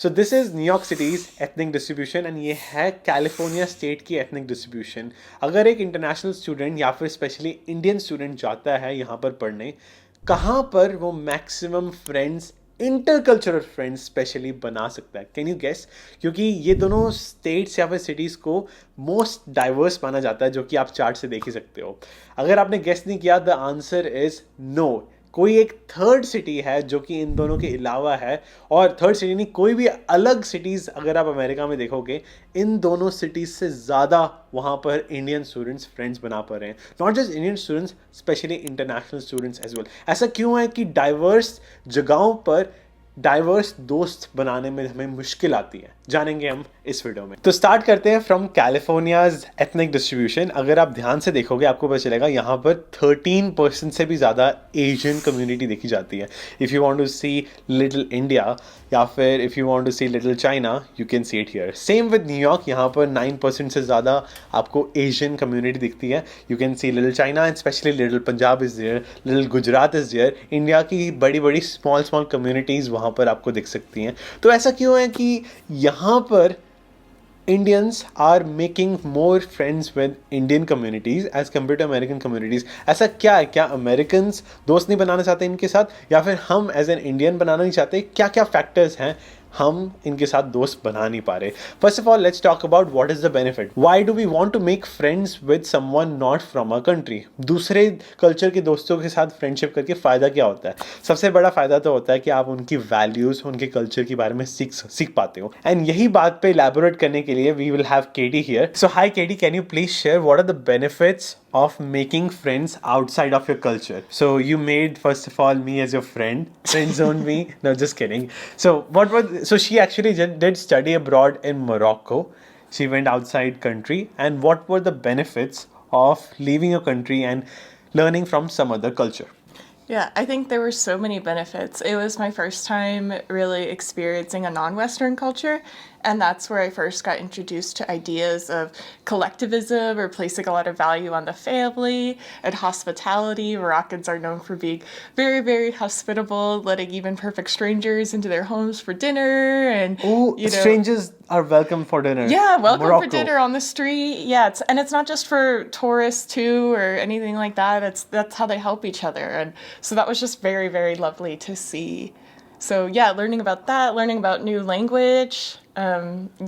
So this is New York City's ethnic distribution and ये है California state की ethnic distribution. अगर एक इंटरनेशनल स्टूडेंट या फिर स्पेशली इंडियन स्टूडेंट जाता है यहाँ पर पढ़ने, कहाँ पर वो maximum friends intercultural friends specially बना सकता है? Can you guess? क्योंकि ये दोनों स्टेट्स या फिर सिटीज़ को मोस्ट डाइवर्स माना जाता है, जो कि आप चार्ट से देख ही सकते हो. अगर आपने गेस नहीं किया, द आंसर इज नो. कोई एक थर्ड सिटी है जो कि इन दोनों के अलावा है, और थर्ड सिटी नहीं, कोई भी अलग सिटीज़ अगर आप अमेरिका में देखोगे, इन दोनों सिटीज़ से ज़्यादा वहाँ पर इंडियन स्टूडेंट्स फ्रेंड्स बना पा रहे हैं. Not just Indian students, specially international students as well. ऐसा क्यों है कि डाइवर्स जगहों पर डाइवर्स दोस्त बनाने में हमें मुश्किल आती है? जानेंगे हम इस वीडियो में. तो स्टार्ट करते हैं फ्रॉम कैलिफोर्नियाज एथनिक डिस्ट्रीब्यूशन. अगर आप ध्यान से देखोगे आपको पता चलेगा यहाँ पर 13% से भी ज़्यादा एशियन कम्युनिटी देखी जाती है. If you want to see little India या फिर if you want to see little China, you can see it here. Same with New York, यहाँ पर 9% से ज़्यादा आपको एशियन कम्युनिटी दिखती है. You can see little China and specially little Punjab is there, little Gujarat is there. India की बड़ी बड़ी स्मॉल कम्युनिटीज़ वहाँ पर आपको दिख सकती हैं. तो ऐसा क्यों है कि यहाँ पर Indians are making more friends with Indian communities as compared to American communities? ऐसा क्या है? क्या Americans दोस्त नहीं बनाना चाहते इनके साथ, या फिर हम एज एन इंडियन बनाना नहीं चाहते? क्या क्या फैक्टर्स हैं हम इनके साथ दोस्त बना नहीं पा रहे? First of all, let's talk about what is the benefit. Why do we want to make friends with someone not from a country? दूसरे कल्चर के दोस्तों के साथ फ्रेंडशिप करके फ़ायदा क्या होता है? सबसे बड़ा फ़ायदा तो होता है कि आप उनकी वैल्यूज़, उनके कल्चर के बारे में सीख पाते हो. एंड यही बात पे इलैबोरेट करने के लिए we will have Katie here. So hi Katie, can you please share what are the benefits of making friends outside of your culture? So you made, first of all, me as your friend zone me. No, just kidding. So she actually did study abroad in Morocco. She went outside country. And what were the benefits of leaving your country and learning from some other culture? Yeah, I think there were so many benefits. It was my first time really experiencing a non-Western culture, and that's where I first got introduced to ideas of collectivism or placing a lot of value on the family and hospitality. Moroccans are known for being very, very hospitable, letting even perfect strangers into their homes for dinner, and strangers are welcome for dinner. Yeah, welcome Morocco. for dinner on the street. Yeah, it's not just for tourists too or anything like that. That's how they help each other, and so that was just very, very lovely to see. So yeah, learning about that, learning about new language.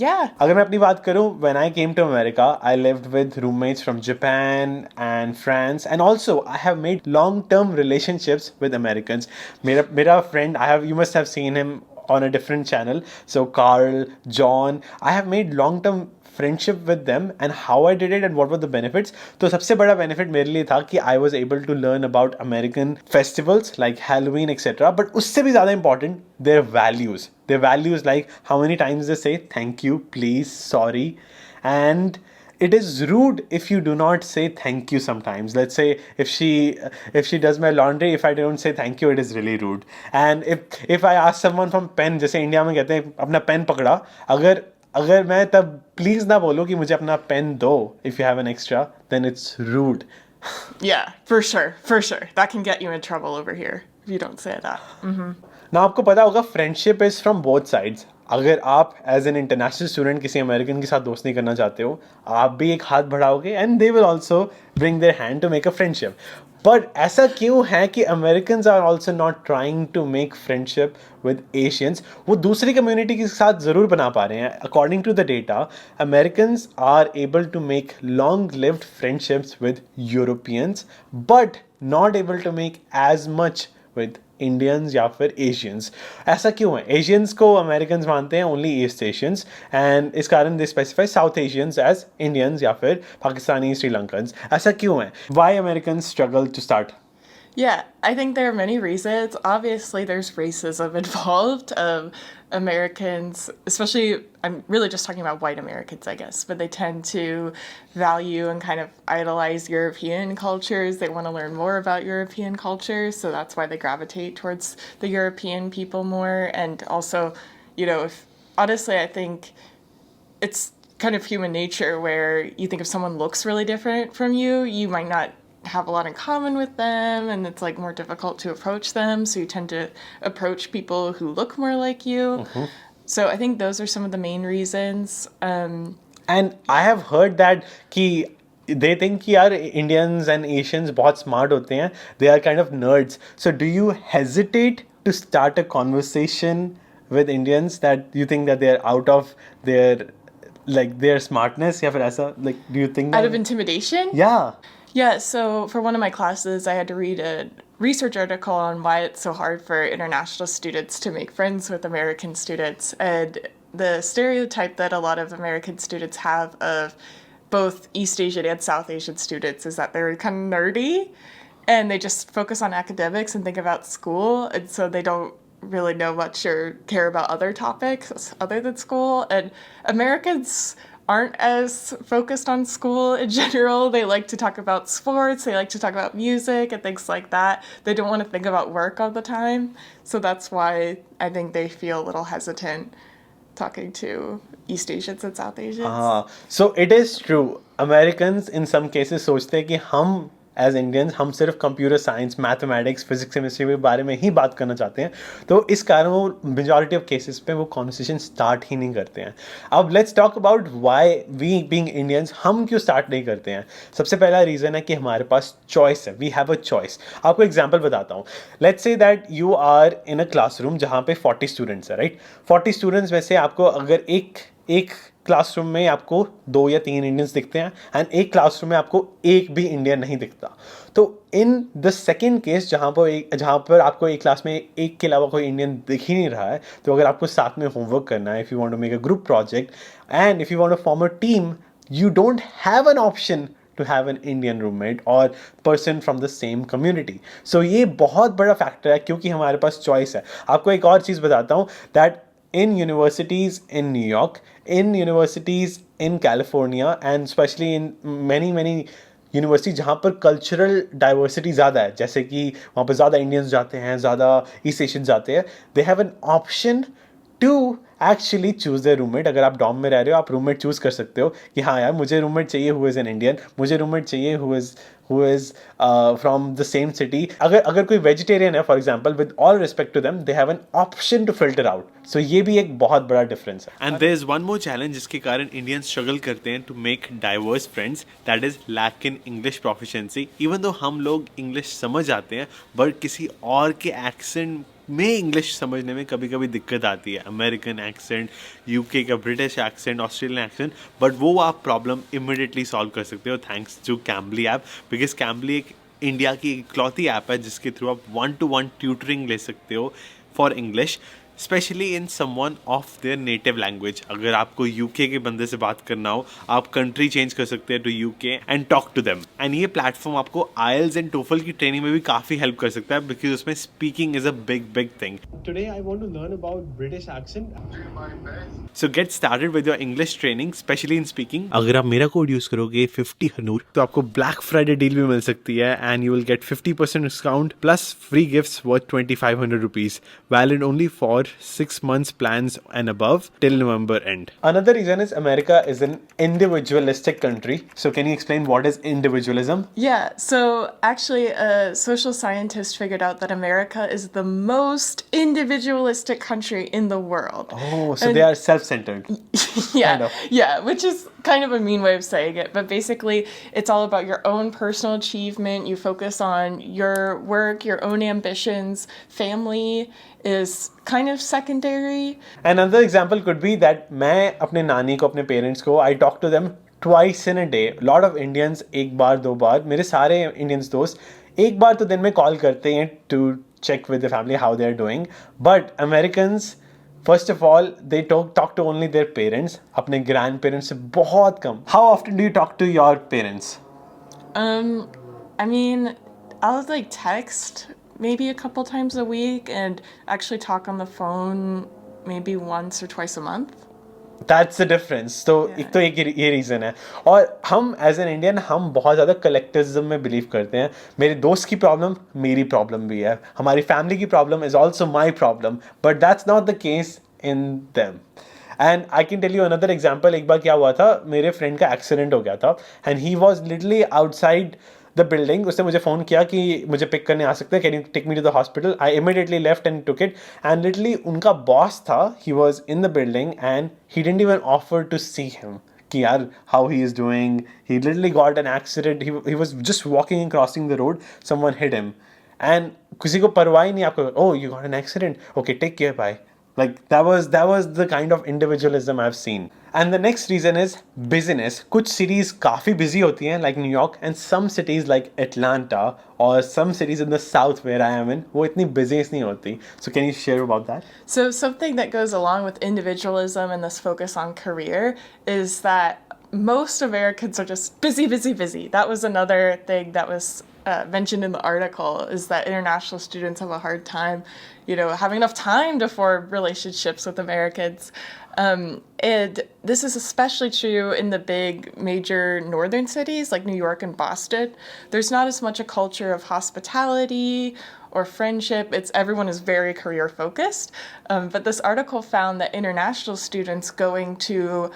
Yeah. अगर मैं अपनी बात करूं, when I came to America, I lived with roommates from Japan and France, and also I have made long-term relationships with Americans. मेरा friend, you must have seen him on a different channel. So Carl, John, I have made long-term friendship with them. And how I did it and what were the benefits? तो सबसे बड़ा benefit मेरे लिए था कि I was able to learn about American festivals like Halloween, etc. But उससे भी ज़्यादा important, their values. Their values, like how many times they say thank you, please, sorry. And it is rude if you do not say thank you sometimes. Let's say if she does my laundry, if I don't say thank you, it is really rude. And if I ask someone from pen, जैसे India में कहते हैं अपना pen पकड़ा, अगर मैं तब please ना बोलूँ कि मुझे अपना पेन दो, if you have an extra, then it's rude. Yeah, for sure. That can get you in trouble over here if you don't say that. ना आपको पता होगा, friendship is from both sides. अगर आप एज एन इंटरनेशनल स्टूडेंट किसी American के साथ दोस्त नहीं करना चाहते हो, आप भी एक हाथ बढ़ाओगे and they will also bring their hand to make a friendship. But ऐसा क्यों है कि Americans are also not trying to make friendship with Asians? वो दूसरी कम्युनिटी के साथ ज़रूर बना पा रहे हैं. According to the data, Americans are able to make long lived friendships with Europeans, but not able to make as much with Indians या फिर एशियंस. ऐसा क्यों है? एशियंस को अमेरिकन्स मानते हैं ओनली ईस्ट एशियंस, एंड इस कारण they specify South Asians as Indians या फिर पाकिस्तानी, श्रीलंकन्स. ऐसा क्यों है? Why Americans struggle to start? Yeah, I think there are many reasons. Obviously, there's racism involved. Americans, especially, I'm really just talking about white Americans, I guess, but they tend to value and kind of idolize European cultures. They want to learn more about European cultures, so that's why they gravitate towards the European people more. And also, honestly, I think it's kind of human nature where you think if someone looks really different from you, you might not have a lot in common with them, and it's like more difficult to approach them, so you tend to approach people who look more like you. So I think those are some of the main reasons. And I have heard that कि they think कि यार Indians and Asians बहुत smart होते हैं. They are kind of nerds. So do you hesitate to start a conversation with Indians that you think that they are out of their their smartness या फिर ऐसा do you think Out that? of intimidation? Yeah. Yeah, so for one of my classes, I had to read a research article on why it's so hard for international students to make friends with American students. And the stereotype that a lot of American students have of both East Asian and South Asian students is that they're kind of nerdy and they just focus on academics and think about school. And so they don't really know much or care about other topics other than school. And Americans aren't as focused on school in general. They like to talk about sports, they like to talk about music and things like that. They don't want to think about work all the time. So that's why I think they feel a little hesitant talking to East Asians and South Asians. So it is true. Americans in some cases सोचते हैं कि हम as Indians हम सिर्फ computer science mathematics physics chemistry के बारे में ही बात करना चाहते हैं, तो इस कारण वो मेजॉरिटी ऑफ केसेस पे वो कॉन्वर्सेशन स्टार्ट ही नहीं करते हैं. अब let's talk about why we being Indians हम क्यों स्टार्ट नहीं करते हैं. सबसे पहला रीज़न है कि हमारे पास चॉइस है. We have a choice. आपको एग्जांपल बताता हूँ. Let's say that you are in a classroom जहाँ पे 40 स्टूडेंट्स है, राइट. 40 स्टूडेंट्स में से आपको अगर एक क्लासरूम में आपको 2 या 3 इंडियंस दिखते हैं एंड एक क्लासरूम में आपको एक भी इंडियन नहीं दिखता, तो इन द सेकेंड केस जहाँ पर आपको एक क्लास में एक के अलावा कोई इंडियन दिख ही नहीं रहा है, तो अगर आपको साथ में होमवर्क करना है, if you want to make a group project and if you want to form a team, you don't have an option to have an Indian roommate or person from the same community. So ये बहुत बड़ा factor है क्योंकि हमारे पास choice है. आपको एक और चीज़ बताता हूँ that in universities in New York, in universities in California and especially in many university जहाँ पर कल्चरल डाइवर्सिटी ज़्यादा है, जैसे कि वहाँ पर ज़्यादा इंडियंस जाते हैं, ज़्यादा ईस्ट एशियन जाते हैं, they have an option to actually choose the roommate. अगर आप डॉम में रह रहे हो, आप रूममेट चूज़ कर सकते हो कि हाँ यार मुझे रूममेट चाहिए हु इज़ एन इंडियन, मुझे रूममेट चाहिए who is from the same city. अगर कोई वेजिटेरियन है for example, with all respect to them, they have an option to filter out. So ये भी एक बहुत बड़ा डिफरेंस है. And there is one more challenge जिसके कारण इंडियंस स्ट्रगल करते हैं to make diverse friends, that is lack in English proficiency. Even though हम लोग इंग्लिश समझ आते हैं, बट किसी और के एक्सेंट में इंग्लिश समझने में कभी कभी दिक्कत आती है. अमेरिकन एक्सेंट, यूके का British accent, Australian accent, but वो आप प्रॉब्लम इमिडिएटली सॉल्व कर सकते हो thanks to Cambly app. Because Cambly एक इंडिया की इकलौती ऐप है जिसके थ्रू आप 1-to-1 ट्यूटरिंग ले सकते हो for English, specially in someone of their native language. अगर आपको यूके के बंदे से बात करना हो, आप कंट्री चेंज कर सकते हैं to UK and talk to them. And ये प्लेटफॉर्म आपको आइल्स एंड टोफल की ट्रेनिंग में भी काफ़ी हेल्प कर सकता है, बिकॉज उसमें speaking is a big thing. Today I want to learn about British accent. So get started with your English training, specially in speaking. अगर आप मेरा कोड यूज करोगे 50 हनूर, तो आपको ब्लैक फ्राइडे डील भी मिल सकती है and you will get 50% discount plus free gifts worth 2500 rupees, valid only for 6 months plans and above till November end. Another reason is America is an individualistic country. So can you explain what is individualism? Yeah, so actually a social scientist figured out that America is the most individualistic country in the world. Oh, so they are self-centered. Yeah, kind of. Yeah, which is kind of a mean way of saying it, but basically it's all about your own personal achievement. You focus on your work, your own ambitions. Family is kind of secondary. Another example could be that मैं अपने नानी को, अपने parents को, I talk to them twice in a day. Lot of Indians एक बार 2 बार, मेरे सारे Indians दोस्त एक बार तो दिन में कॉल करते हैं to check with the family how they are doing. But Americans, first of all, they talk to only their parents. अपने grandparents से बहुत कम. How often do you talk to your parents? I mean, I'll like text maybe a couple times a week and actually talk on the phone maybe once or twice a month. That's the difference. तो एक तो ये reason है. और हम as an Indian हम बहुत ज़्यादा कलेक्टिविज्म में बिलीव करते हैं. मेरे दोस्त की प्रॉब्लम मेरी प्रॉब्लम भी है, हमारी फैमिली की problem is also my problem, but that's not the case in them. And I can tell you another example. एक बार क्या हुआ था, मेरे फ्रेंड का एक्सीडेंट हो गया था and he was literally outside the building, उसने मुझे फ़ोन किया कि मुझे पिक करने आ सकते हैं, can you take me to the hospital. I immediately left and took it, and literally उनका बॉस था, he was in the building and he didn't even offer to see him कि यार how he is doing. He literally got an accident. He was just walking and crossing the road. Someone hit him. And किसी को परवाह ही नहीं आपको. Oh, you got an accident. Okay, take care. Bye. Like that was the kind of individualism I've seen. And the next reason is busyness. कुछ cities काफ़ी busy होती हैं like New York, and some cities like Atlanta or some cities in the south where I am in, वो इतनी busy नहीं होती. So can you share about that? So, something that goes along with individualism and this focus on career is that most Americans are just busy, busy, busy. That was another thing that was mentioned in the article, is that international students have a hard time, having enough time to form relationships with Americans. And this is especially true in the big major northern cities like New York and Boston. There's not as much a culture of hospitality or friendship. Everyone is very career focused. But this article found that international students going to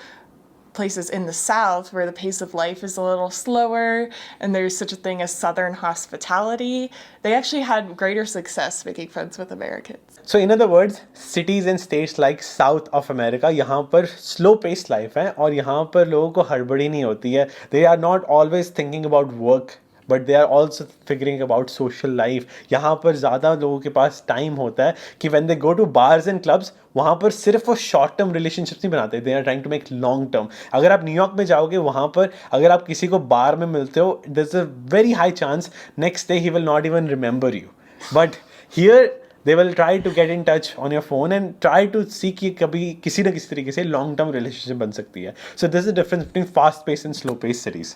places in the South where the pace of life is a little slower and there's such a thing as Southern hospitality, they actually had greater success making friends with Americans. So in other words, cities and states like South of America, यहाँ पर slow paced life है और यहाँ पर लोगों को हड़बड़ी नहीं होती है. They are not always thinking about work, but they are also figuring about social life. यहाँ पर ज़्यादा लोगों के पास time होता है कि when they go to bars and clubs, वहाँ पर सिर्फ वो शॉर्ट टर्म रिलेशनशिप्स नहीं बनाते, they are trying to make long term. अगर आप न्यूयॉर्क में जाओगे, वहाँ पर अगर आप किसी को बार में मिलते हो, there is a very high chance next day he will not even remember you. But here they will try to get in touch on your phone and try to see कि कभी किसी न किसी तरीके से लॉन्ग टर्म रिलेशनशिप बन सकती है. So this is the difference between fast pace and slow pace cities.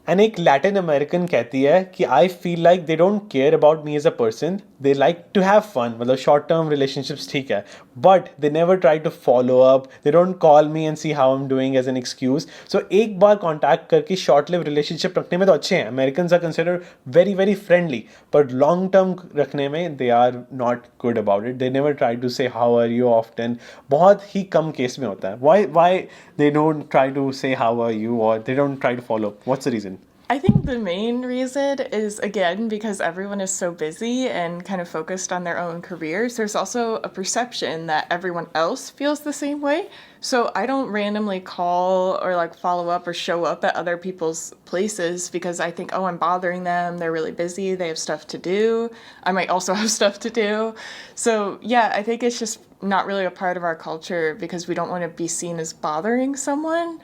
And एक लैटिन अमेरिकन कहती है कि I feel like they don't care about me as a person, they like to have fun. मतलब short term relationships ठीक है, but they never try to follow up, they don't call me and see how I am doing as an excuse. So एक बार contact करके short live relationship रखने में तो अच्छे हैं, American are considered very very friendly, but long term रखने में they are not good about it. They never try to say how are you often. बहुत ही कम केस में होता है. Why they don't try to say how are you, or they don't try to follow? What's the reason? I think the main reason is, again, because everyone is so busy and kind of focused on their own careers. There's also a perception that everyone else feels the same way. So I don't randomly call or follow up or show up at other people's places because I think, oh, I'm bothering them. They're really busy. They have stuff to do. I might also have stuff to do. So yeah, I think it's just not really a part of our culture because we don't want to be seen as bothering someone.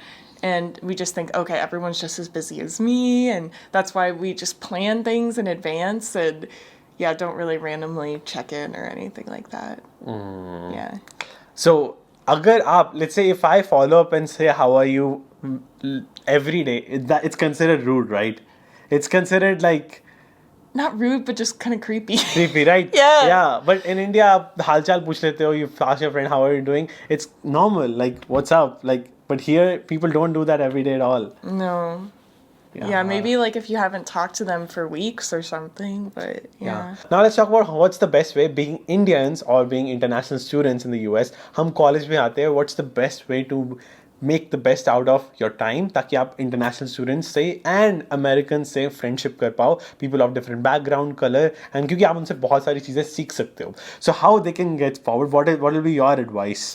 And we just think, okay, everyone's just as busy as me. And that's why we just plan things in advance and, yeah, don't really randomly check in or anything like that. Yeah. So, agar aap, let's say if I follow up and say, how are you every day, it's considered rude, right? It's considered like... Not rude, but just kind of creepy. Creepy, right? Yeah. Yeah, but in India, आप हालचाल पूछ लेते हो, you ask your friend, how are you doing? It's normal, like, what's up? Like, but here, people don't do that every day at all. No. Yeah, maybe if you haven't talked to them for weeks or something, but yeah. Now let's talk about what's the best way, being Indians or being international students in the US, हम college में आते हैं, what's the best way to make the best out of your time ताकि आप international students से and Americans से friendship कर पाओ, people of different background, color, and क्योंकि आप उनसे बहुत सारी चीज़ें सीख सकते हो. So how they can get forward, what will be your advice?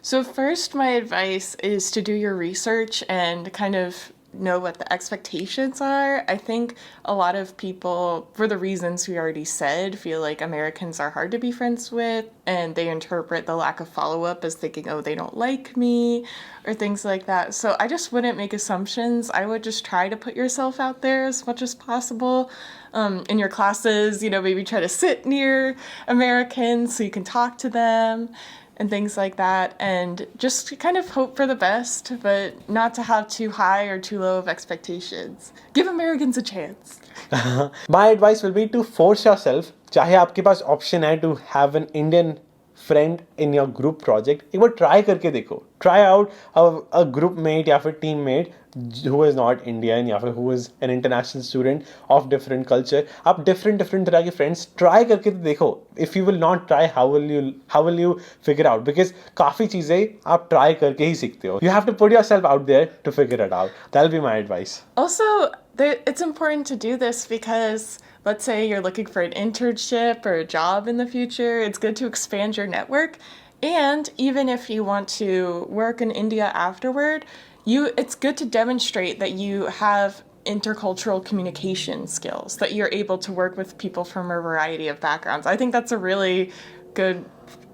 So first, my advice is to do your research and kind of know what the expectations are. I think a lot of people, for the reasons we already said, feel like Americans are hard to be friends with, and they interpret the lack of follow-up as thinking, oh, they don't like me, or things like that. So I just wouldn't make assumptions. I would just try to put yourself out there as much as possible. In your classes, maybe try to sit near Americans so you can talk to them and things like that, and just kind of hope for the best, but not to have too high or too low of expectations. Give Americans a chance. My advice will be to force yourself, चाहे आपके पास option है to have an Indian friend in your group project, एक बार try करके देखो. Try out a group mate या फिर team mate who is not Indian या फिर who is an international student of different culture. आप different तरह के friends try करके तो देखो. If you will not try, how will you figure out? Because काफी चीजें आप try करके ही सीखते हो. You have to put yourself out there to figure it out. That'll be my advice. Also, It's important to do this because let's say you're looking for an internship or a job in the future, it's good to expand your network. And even if you want to work in India afterward, it's good to demonstrate that you have intercultural communication skills, that you're able to work with people from a variety of backgrounds. I think that's a really good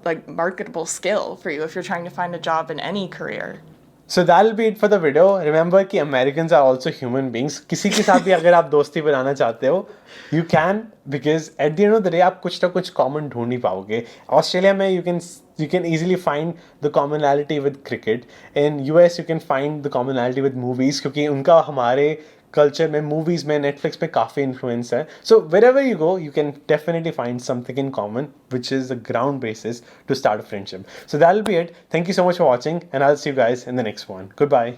like marketable skill for you if you're trying to find a job in any career. So that'll be it for the video. Remember कि Americans are also human beings. किसी के साथ भी अगर आप दोस्ती बनाना चाहते हो, you can, because at the end of the day आप कुछ ना कुछ common ढूंढ ही पाओगे. ऑस्ट्रेलिया में you can easily find the commonality with cricket. In US you can find the commonality with movies क्योंकि उनका हमारे कल्चर में मूवीज में नेटफ्लिक्स में काफ़ी इन्फ्लुएंस है so where ever you go you can definitely find something in common which is the ground basis to start a friendship so that will be it thank you so much for watching and I will see you guys in the next one good bye